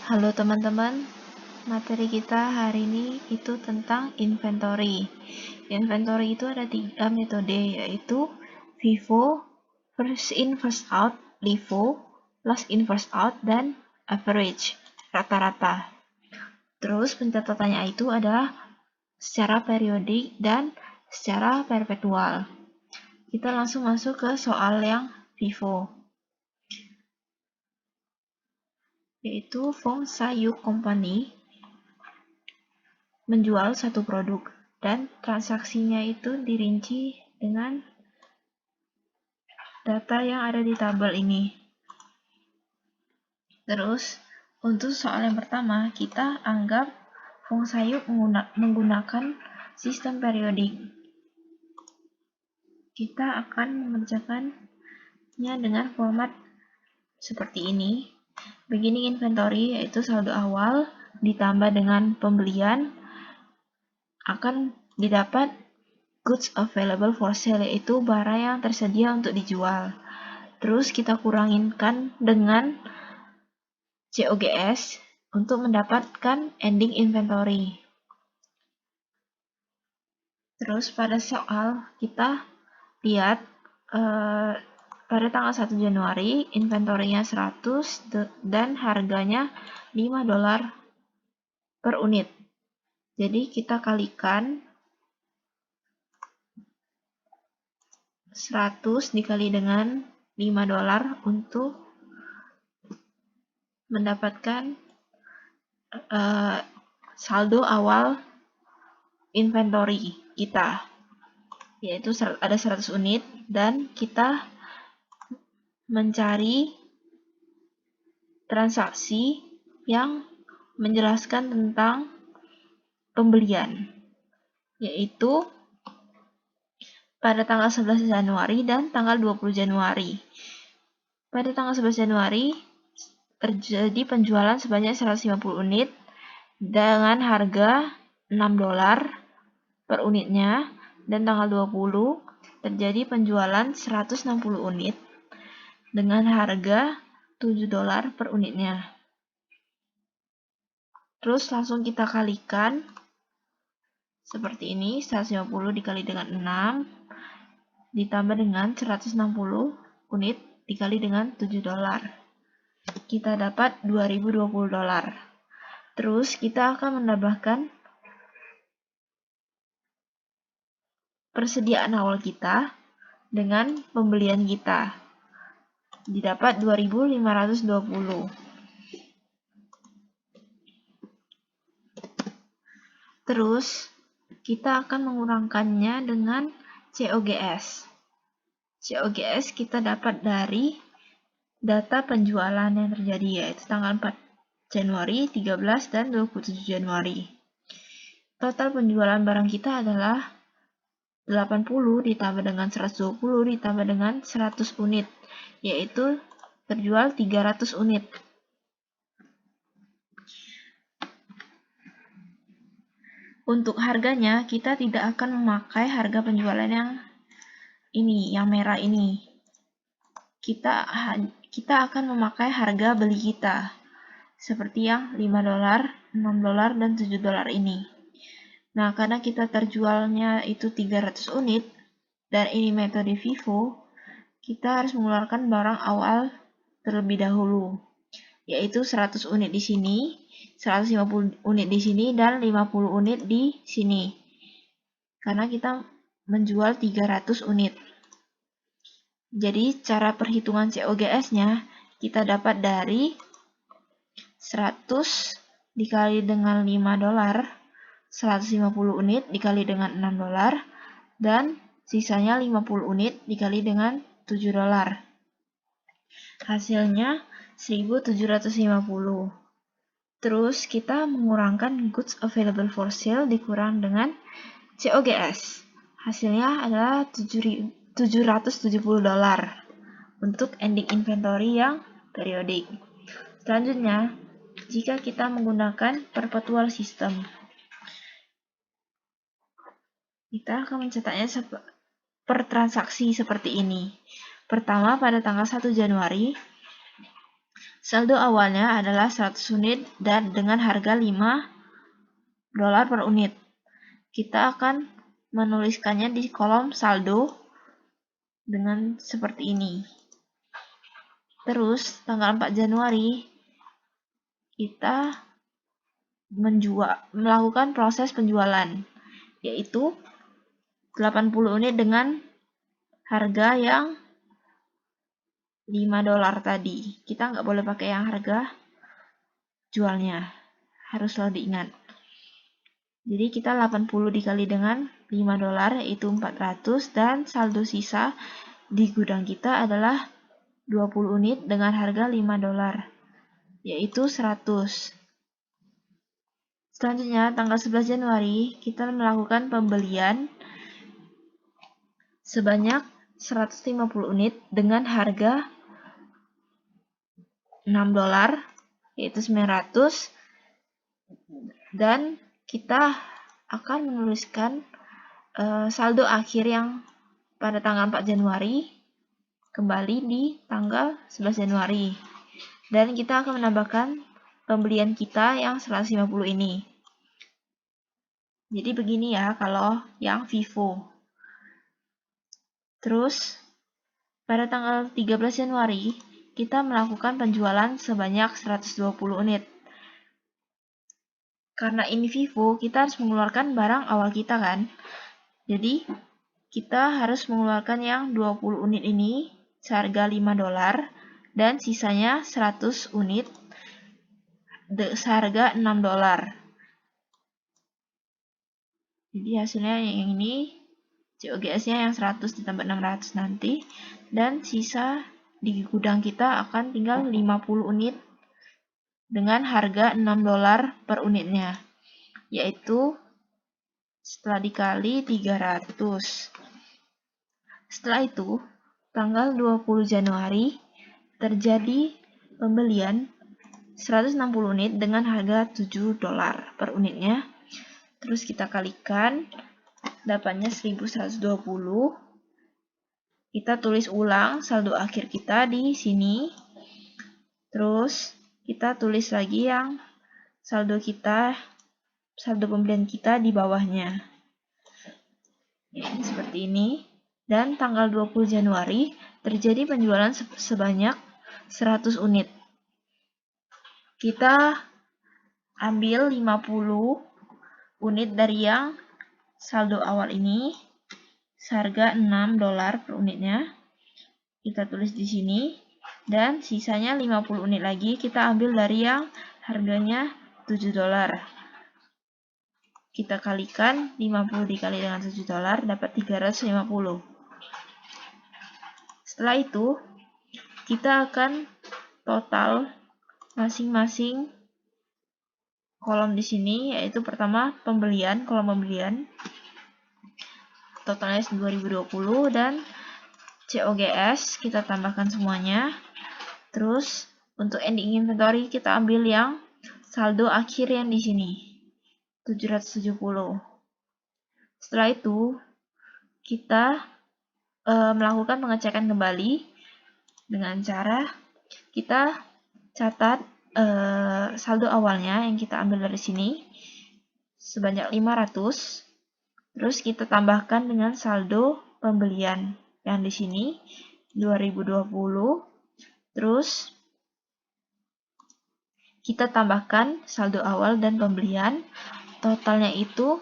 Halo teman-teman, materi kita hari ini itu tentang inventory. Inventory itu ada 3 metode, yaitu FIFO, first in first out, LIFO, last in first out, dan average, rata-rata. Terus pencatatannya itu adalah secara periodik dan secara perpetual. Kita langsung masuk ke soal yang FIFO, yaitu Fong Sayuk Company menjual satu produk dan transaksinya itu dirinci dengan data yang ada di tabel ini. Terus untuk soal yang pertama, kita anggap Fong Sayuk menggunakan sistem periodik. Kita akan mengerjakannya dengan format seperti ini. Beginning inventory, yaitu saldo awal ditambah dengan pembelian, akan didapat goods available for sale, yaitu barang yang tersedia untuk dijual. Terus kita kuranginkan dengan COGS untuk mendapatkan ending inventory. Terus pada soal kita lihat pada tanggal 1 Januari inventory-nya 100 dan harganya $5 per unit. Jadi kita kalikan 100 dikali dengan $5 untuk mendapatkan saldo awal inventory kita, yaitu ada 100 unit, dan kita mencari transaksi yang menjelaskan tentang pembelian, yaitu pada tanggal 11 Januari dan tanggal 20 Januari. Pada tanggal 11 Januari terjadi penjualan sebanyak 150 unit dengan harga $6 per unitnya, dan tanggal 20 terjadi penjualan 160 unit dengan harga $7 per unitnya. Terus langsung kita kalikan seperti ini, 150 dikali dengan 6 ditambah dengan 160 unit dikali dengan $7. Kita dapat $2020. Terus kita akan menambahkan persediaan awal kita dengan pembelian kita. Didapat 2.520. Terus kita akan mengurangkannya dengan COGS. COGS kita dapat dari data penjualan yang terjadi, yaitu tanggal 4 Januari, 13, dan 27 Januari. Total penjualan barang kita adalah 80 ditambah dengan 120 ditambah dengan 100 unit, yaitu terjual 300 unit. Untuk harganya, kita tidak akan memakai harga penjualan yang ini, yang merah ini. Kita akan memakai harga beli kita, seperti yang $5, $6, dan $7 ini. Nah, karena kita terjualnya itu 300 unit, dan ini metode FIFO, kita harus mengeluarkan barang awal terlebih dahulu, yaitu 100 unit di sini, 150 unit di sini, dan 50 unit di sini. Karena kita menjual 300 unit. Jadi cara perhitungan COGS-nya kita dapat dari 100 dikali dengan $5, 150 unit dikali dengan $6, dan sisanya 50 unit dikali dengan $7. Hasilnya 1.750. Terus kita mengurangkan goods available for sale dikurang dengan COGS. Hasilnya adalah $770 untuk ending inventory yang periodik. Selanjutnya, jika kita menggunakan perpetual system, kita akan mencetaknya per transaksi seperti ini. Pertama, pada tanggal 1 Januari, Saldo awalnya adalah 100 unit dan dengan harga 5 dolar per unit. Kita akan menuliskannya di kolom saldo dengan seperti ini. Terus tanggal 4 Januari kita melakukan proses penjualan, yaitu 80 unit dengan harga yang 5 dolar tadi. Kita nggak boleh pakai yang harga jualnya, harus selalu diingat. Jadi kita 80 dikali dengan 5 dolar yaitu 400, dan saldo sisa di gudang kita adalah 20 unit dengan harga 5 dolar yaitu 100. Selanjutnya tanggal 11 Januari kita melakukan pembelian sebanyak 150 unit dengan harga 6 dolar yaitu 900, dan kita akan menuliskan saldo akhir yang pada tanggal 4 Januari kembali di tanggal 11 Januari, dan kita akan menambahkan pembelian kita yang 150 ini. Jadi begini ya kalau yang Vivo. Terus pada tanggal 13 Januari kita melakukan penjualan sebanyak 120 unit. Karena ini Vivo, kita harus mengeluarkan barang awal kita kan. Jadi kita harus mengeluarkan yang 20 unit ini seharga 5 dolar dan sisanya 100 unit seharga 6 dolar. Jadi hasilnya yang ini COGS-nya yang 100 ditambah 600 nanti, dan sisa di gudang kita akan tinggal 50 unit dengan harga 6 dolar per unitnya, yaitu setelah dikali 300. Setelah itu, tanggal 20 Januari terjadi pembelian 160 unit dengan harga 7 dolar per unitnya. Terus kita kalikan, dapatnya 1120. Kita tulis ulang saldo akhir kita di sini. Terus kita tulis lagi yang saldo pembelian kita di bawahnya. Seperti ini. Dan tanggal 20 Januari terjadi penjualan sebanyak 100 unit. Kita ambil 50 unit dari yang saldo awal ini, seharga 6 dolar per unitnya. Kita tulis di sini. Dan sisanya 50 unit lagi kita ambil dari yang harganya 7 dolar. Kita kalikan 50 dikali dengan 7 dolar dapat 350. Setelah itu kita akan total masing-masing kolom di sini, yaitu pertama pembelian, kolom pembelian totalnya 2020, dan COGS kita tambahkan semuanya. Terus untuk ending inventory kita ambil yang saldo akhir yang di sini 770. Setelah itu kita melakukan pengecekan kembali dengan cara kita catat saldo awalnya yang kita ambil dari sini sebanyak 500. Terus kita tambahkan dengan saldo pembelian yang di sini 2020. Terus kita tambahkan saldo awal dan pembelian, totalnya itu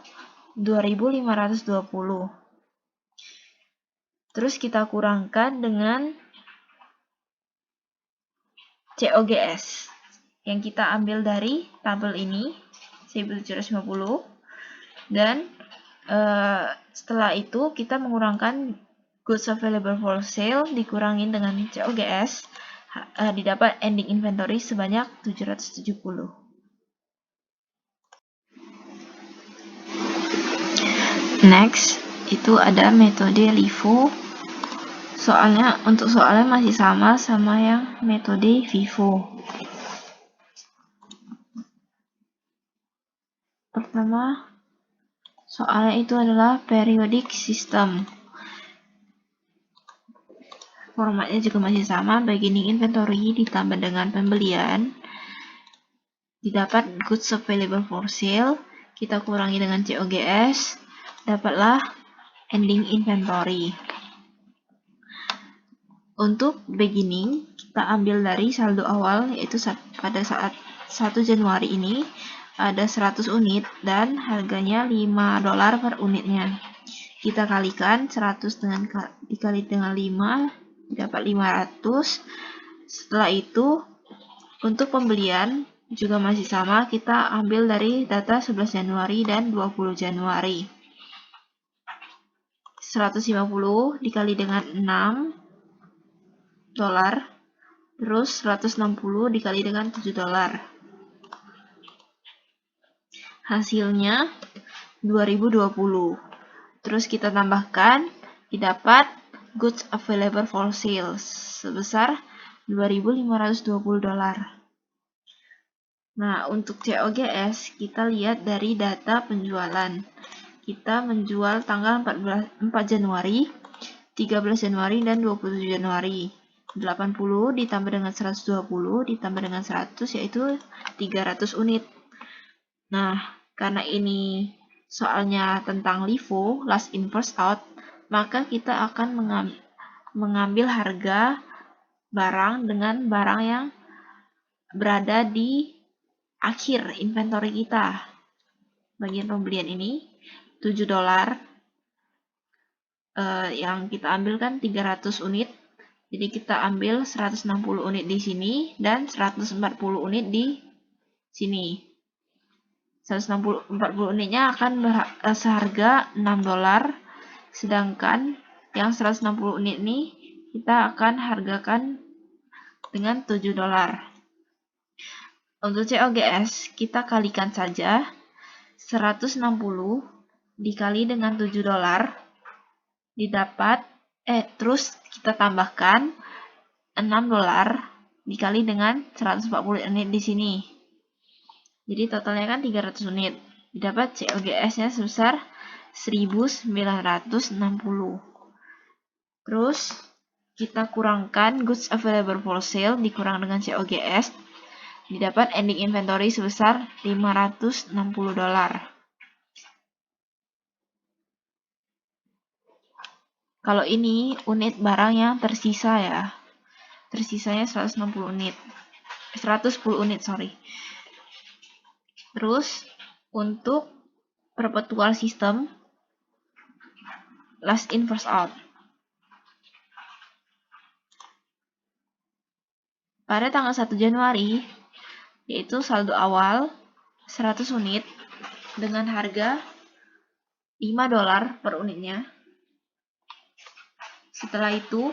2520. Terus kita kurangkan dengan COGS yang kita ambil dari tabel ini 1750, dan setelah itu kita mengurangkan goods available for sale dikurangin dengan COGS, didapat ending inventory sebanyak 770. Next, itu ada metode LIFO. Untuk soalnya masih sama yang metode Vivo. Pertama, soalnya itu adalah periodic system. formatnya juga masih sama, beginning inventory ditambah dengan pembelian, didapat goods available for sale, kita kurangi dengan COGS, dapatlah ending inventory. Untuk beginning, kita ambil dari saldo awal, yaitu pada saat 1 Januari ini ada 100 unit dan harganya $5 per unitnya. Kita kalikan 100 dikali dengan 5, dapat 500. Setelah itu, untuk pembelian juga masih sama, kita ambil dari data 11 Januari dan 20 Januari. 150 dikali dengan 6 dolar, terus 160 dikali dengan 7 dolar. Hasilnya 2020. Terus kita tambahkan, didapat goods available for sale sebesar 2.520 dolar. Nah, untuk COGS kita lihat dari data penjualan. Kita menjual tanggal 4 Januari, 13 Januari, dan 27 Januari. 80 ditambah dengan 120 ditambah dengan 100 yaitu 300 unit. Nah, karena ini soalnya tentang LIFO, last in first out, maka kita akan mengambil harga barang dengan barang yang berada di akhir inventory kita. Bagian pembelian ini 7 dolar, yang kita ambil kan 300 unit. Jadi kita ambil 160 unit di sini dan 140 unit di sini. 140 unitnya akan seharga 6 dolar, sedangkan yang 160 unit ini kita akan hargakan dengan 7 dolar. Untuk COGS kita kalikan saja 160 dikali dengan 7 dolar, didapat terus kita tambahkan 6 dolar dikali dengan 140 unit di sini. Jadi totalnya kan 300 unit. Didapat COGS-nya sebesar 1.960. Terus kita kurangkan goods available for sale dikurang dengan COGS. Didapat ending inventory sebesar 560 dolar. Kalau ini unit barang yang tersisa ya. Tersisanya 110 unit. Terus untuk perpetual system last in first out. Pada tanggal 1 Januari yaitu saldo awal 100 unit dengan harga 5 dolar per unitnya. Setelah itu,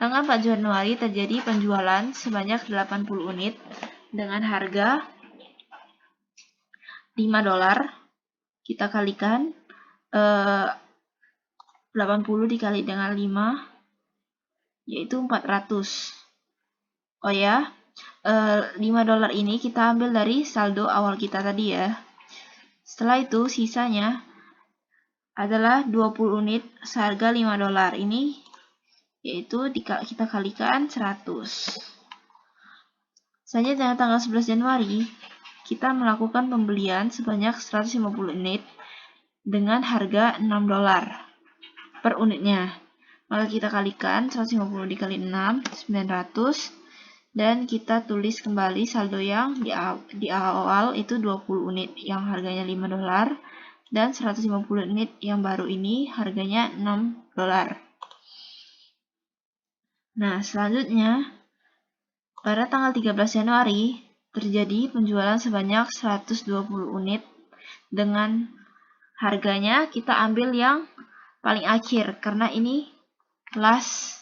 tanggal 4 Januari terjadi penjualan sebanyak 80 unit dengan harga 5 dolar. Kita kalikan 80 dikali dengan 5 yaitu 400. Oh ya, 5 dolar ini kita ambil dari saldo awal kita tadi ya. Setelah itu sisanya adalah 20 unit seharga 5 dolar ini, yaitu kita kalikan 100. Selanjutnya tanggal 11 Januari, kita melakukan pembelian sebanyak 150 unit dengan harga 6 dolar per unitnya. Maka kita kalikan 150 dikali 6, 900. Dan kita tulis kembali saldo yang di awal itu 20 unit yang harganya 5 dolar. Dan 150 unit yang baru ini harganya 6 dolar. Nah, selanjutnya pada tanggal 13 Januari terjadi penjualan sebanyak 120 unit dengan harganya kita ambil yang paling akhir karena ini last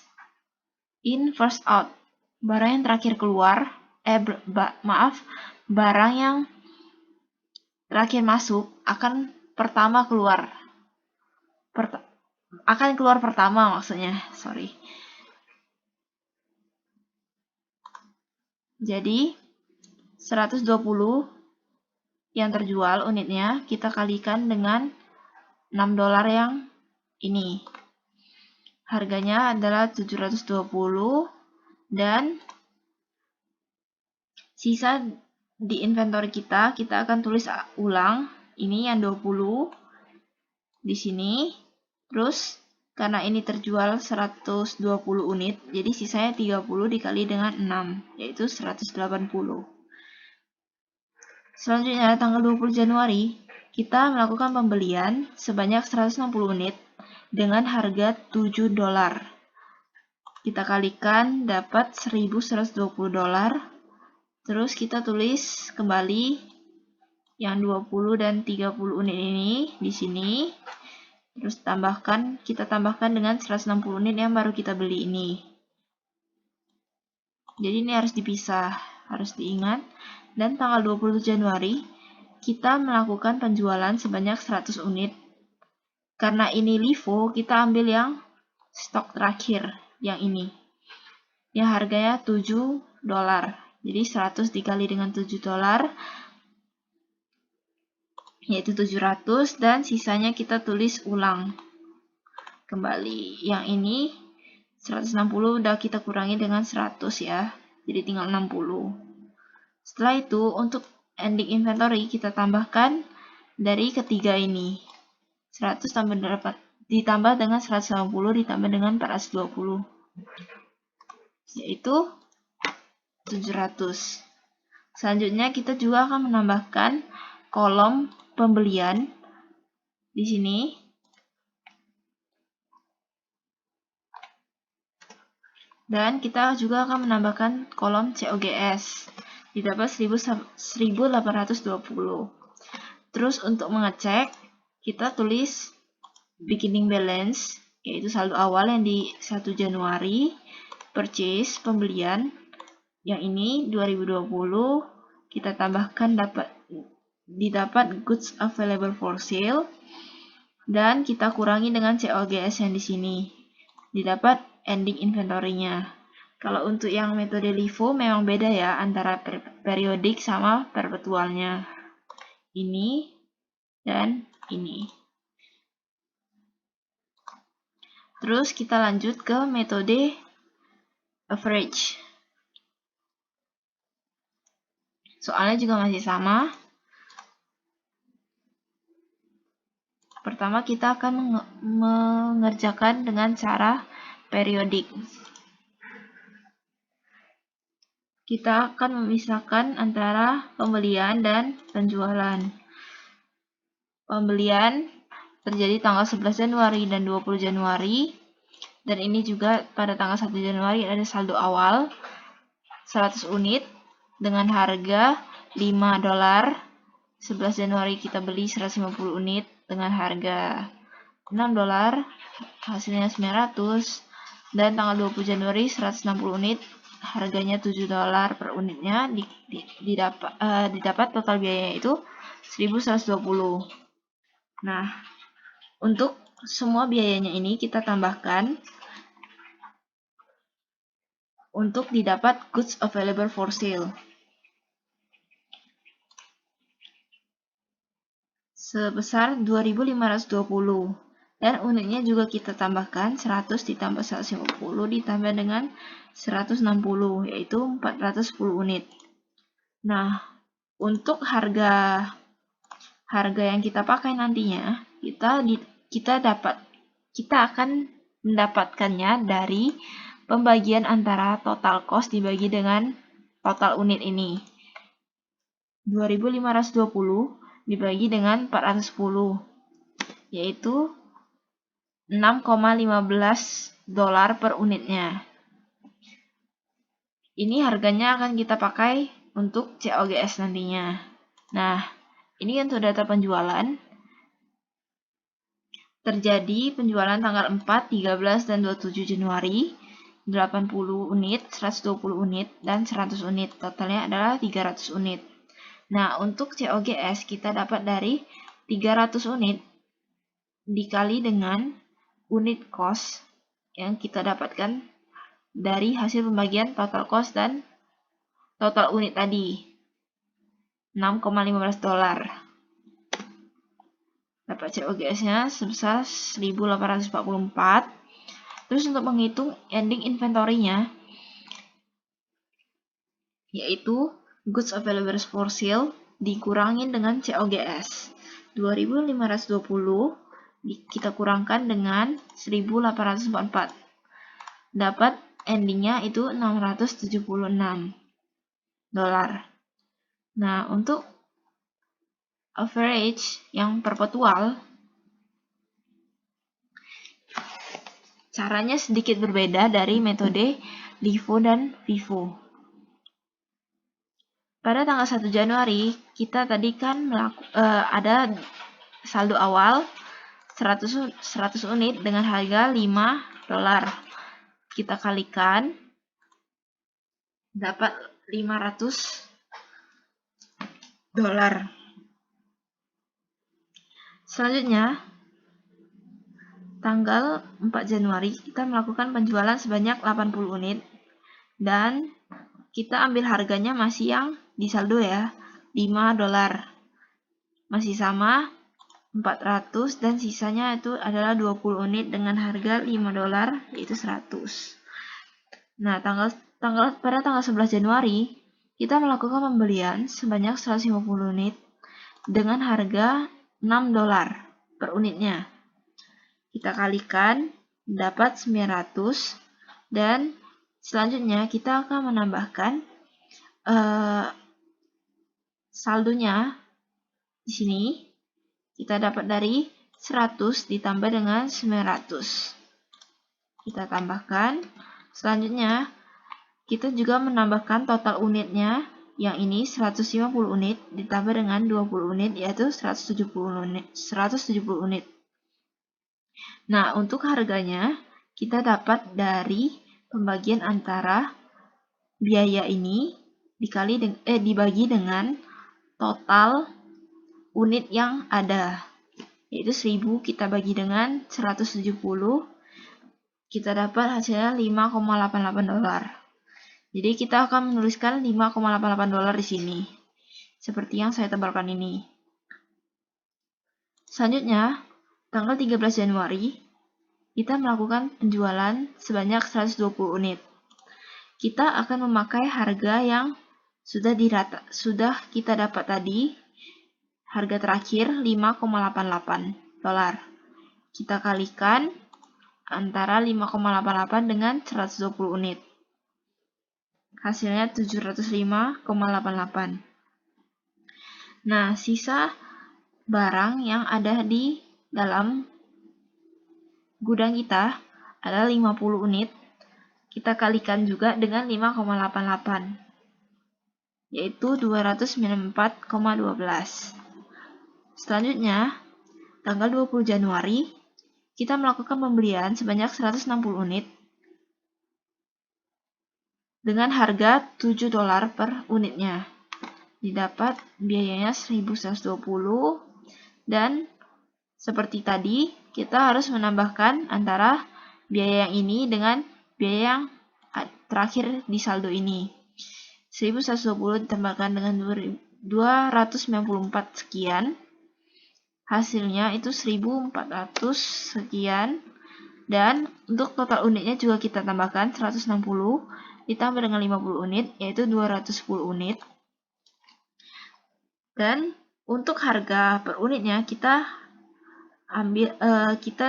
in first out. Barang yang terakhir keluar, barang yang terakhir masuk akan pertama keluar. Akan keluar pertama maksudnya, sorry. Jadi 120 yang terjual unitnya kita kalikan dengan 6 dolar yang ini. harganya adalah 720 dan sisa di inventory kita akan tulis ulang. Ini yang 20 di sini. Terus karena ini terjual 120 unit, jadi sisanya 30 dikali dengan 6, yaitu 180. Selanjutnya tanggal 20 Januari, kita melakukan pembelian sebanyak 160 unit dengan harga 7 dolar. Kita kalikan dapat 1.120 dolar. Terus kita tulis kembali yang 20 dan 30 unit ini di sini. Terus kita tambahkan dengan 160 unit yang baru kita beli ini. Jadi ini harus dipisah, harus diingat. Dan tanggal 20 Januari, kita melakukan penjualan sebanyak 100 unit. Karena ini LIFO, kita ambil yang stok terakhir, yang ini. Yang harganya 7 dolar. Jadi 100 dikali dengan 7 dolar, yaitu 700, dan sisanya kita tulis ulang kembali. Yang ini 160 udah kita kurangi dengan 100 ya, jadi tinggal 60. Setelah itu untuk ending inventory kita tambahkan dari ketiga ini, 100 ditambah dengan 180 ditambah dengan 420, yaitu 700. Selanjutnya kita juga akan menambahkan kolom pembelian di sini. Dan kita juga akan menambahkan kolom COGS. Didapat 1820. Terus untuk mengecek, kita tulis beginning balance, yaitu saldo awal yang di 1 Januari, purchase, pembelian, yang ini 2020, kita tambahkan didapat goods available for sale, dan kita kurangi dengan COGS yang di sini, didapat ending inventory-nya. Kalau untuk yang metode LIFO memang beda ya antara periodik sama perpetualnya. Ini dan ini. Terus kita lanjut ke metode average. Soalnya juga masih sama. Pertama kita akan mengerjakan dengan cara periodik. Kita akan memisahkan antara pembelian dan penjualan. Pembelian terjadi tanggal 11 Januari dan 20 Januari. Dan ini juga pada tanggal 1 Januari ada saldo awal 100 unit dengan harga 5 dolar. 11 Januari kita beli 150 unit dengan harga 6 dolar, hasilnya 900. Dan tanggal 20 Januari 160 unit, harganya 7 dolar per unitnya, didapat total biayanya itu 1.120. Nah, untuk semua biayanya ini kita tambahkan untuk didapat goods available for sale. Sebesar 2.520. Dan unitnya juga kita tambahkan 100 ditambah 150 ditambah dengan 160, yaitu 410 unit. Nah, untuk harga yang kita pakai nantinya, kita akan mendapatkannya dari pembagian antara total cost dibagi dengan total unit ini. 2.520 dibagi dengan 410, yaitu 6,15 dolar per unitnya. Ini harganya akan kita pakai untuk COGS nantinya. Nah, ini untuk data penjualan. Terjadi penjualan tanggal 4, 13, dan 27 Januari, 80 unit, 120 unit, dan 100 unit. Totalnya adalah 300 unit. Nah, untuk COGS kita dapat dari 300 unit dikali dengan unit cost yang kita dapatkan dari hasil pembagian total cost dan total unit tadi, 6,15 dolar. Dapat COGS-nya sebesar 1.844. Terus untuk menghitung ending inventory-nya, yaitu goods available for sale dikurangin dengan COGS. 2.520 kita kurangkan dengan 1.844. Dapat endingnya itu $676. Nah, untuk average yang perpetual, caranya sedikit berbeda dari metode LIFO dan FIFO. Pada tanggal 1 Januari, kita tadi kan ada saldo awal 100 unit dengan harga $5. Kita kalikan, dapat $500. Selanjutnya, tanggal 4 Januari, kita melakukan penjualan sebanyak 80 unit. Dan kita ambil harganya masih yang di saldo ya, $5. Masih sama, 400, dan sisanya itu adalah 20 unit dengan harga $5, yaitu 100. Nah, pada tanggal 11 Januari, kita melakukan pembelian sebanyak 150 unit dengan harga $6 per unitnya. Kita kalikan, dapat 900, dan selanjutnya kita akan menambahkan saldonya di sini. Kita dapat dari 100 ditambah dengan 900. Kita tambahkan. Selanjutnya, kita juga menambahkan total unitnya. Yang ini 150 unit ditambah dengan 20 unit, yaitu 170 unit. Nah, untuk harganya, kita dapat dari pembagian antara biaya ini dibagi dengan total unit yang ada, yaitu 1000 kita bagi dengan 170, kita dapat hasilnya $5,88. Jadi kita akan menuliskan $5,88 di sini, seperti yang saya tebalkan ini. Selanjutnya, tanggal 13 Januari, kita melakukan penjualan sebanyak 120 unit. Kita akan memakai harga yang sudah kita dapat tadi. Harga terakhir $5,88. Kita kalikan antara 5,88 dengan 120 unit. Hasilnya 705,88. Nah, sisa barang yang ada di dalam gudang kita adalah 50 unit. Kita kalikan juga dengan 5,88, yaitu 294,12. Selanjutnya, tanggal 20 Januari, kita melakukan pembelian sebanyak 160 unit dengan harga $7 per unitnya. Didapat biayanya 1.120, dan seperti tadi, kita harus menambahkan antara biaya yang ini dengan biaya yang terakhir di saldo ini. 1.120 ditambahkan dengan 294 sekian. Hasilnya itu 1.400 sekian, dan untuk total unitnya juga kita tambahkan 160 ditambah dengan 50 unit, yaitu 210 unit. Dan untuk harga per unitnya kita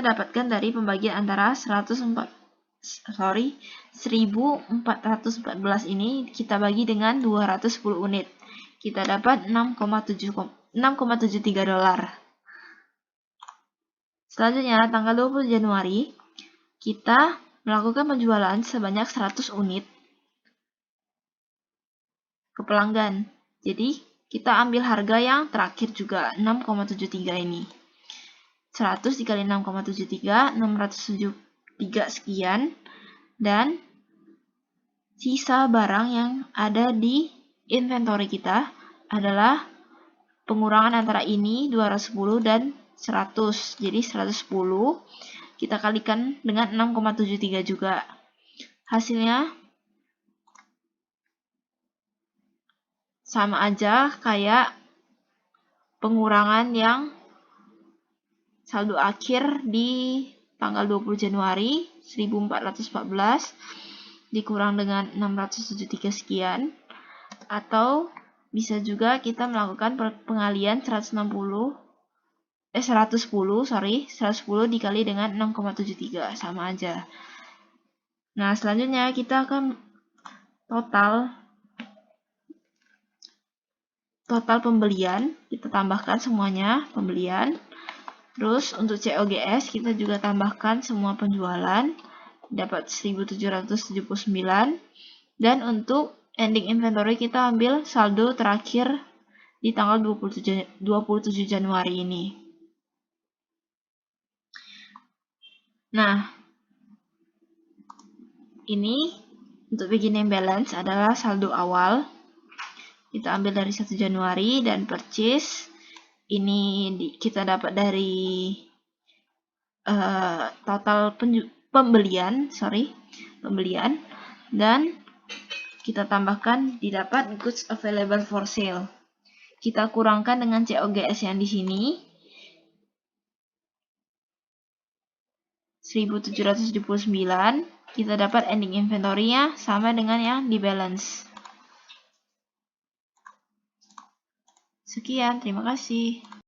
dapatkan dari pembagian antara 1.414 ini kita bagi dengan 210 unit. Kita dapat $6,73. Selanjutnya, tanggal 20 Januari, kita melakukan penjualan sebanyak 100 unit ke pelanggan. Jadi, kita ambil harga yang terakhir juga, 6,73 ini. 100 dikali 6,73, 673 sekian. Dan sisa barang yang ada di inventory kita adalah pengurangan antara ini 210 dan 100. Jadi 110 kita kalikan dengan 6,73 juga. Hasilnya sama aja kayak pengurangan yang saldo akhir di tanggal 20 Januari 1414 dikurang dengan 673 sekian, atau bisa juga kita melakukan pengalian 110 dikali dengan 6,73, sama aja. Nah, selanjutnya kita akan total pembelian, kita tambahkan semuanya pembelian. Terus untuk COGS kita juga tambahkan semua penjualan, dapat 1779. Dan untuk ending inventory kita ambil saldo terakhir di tanggal 27 Januari ini. Nah, ini untuk beginning balance adalah saldo awal. Kita ambil dari 1 Januari, dan purchase ini kita dapat dari total pembelian, dan kita tambahkan didapat goods available for sale. Kita kurangkan dengan COGS yang di sini, 1779, kita dapat ending inventory-nya sama dengan yang di balance. Sekian, terima kasih.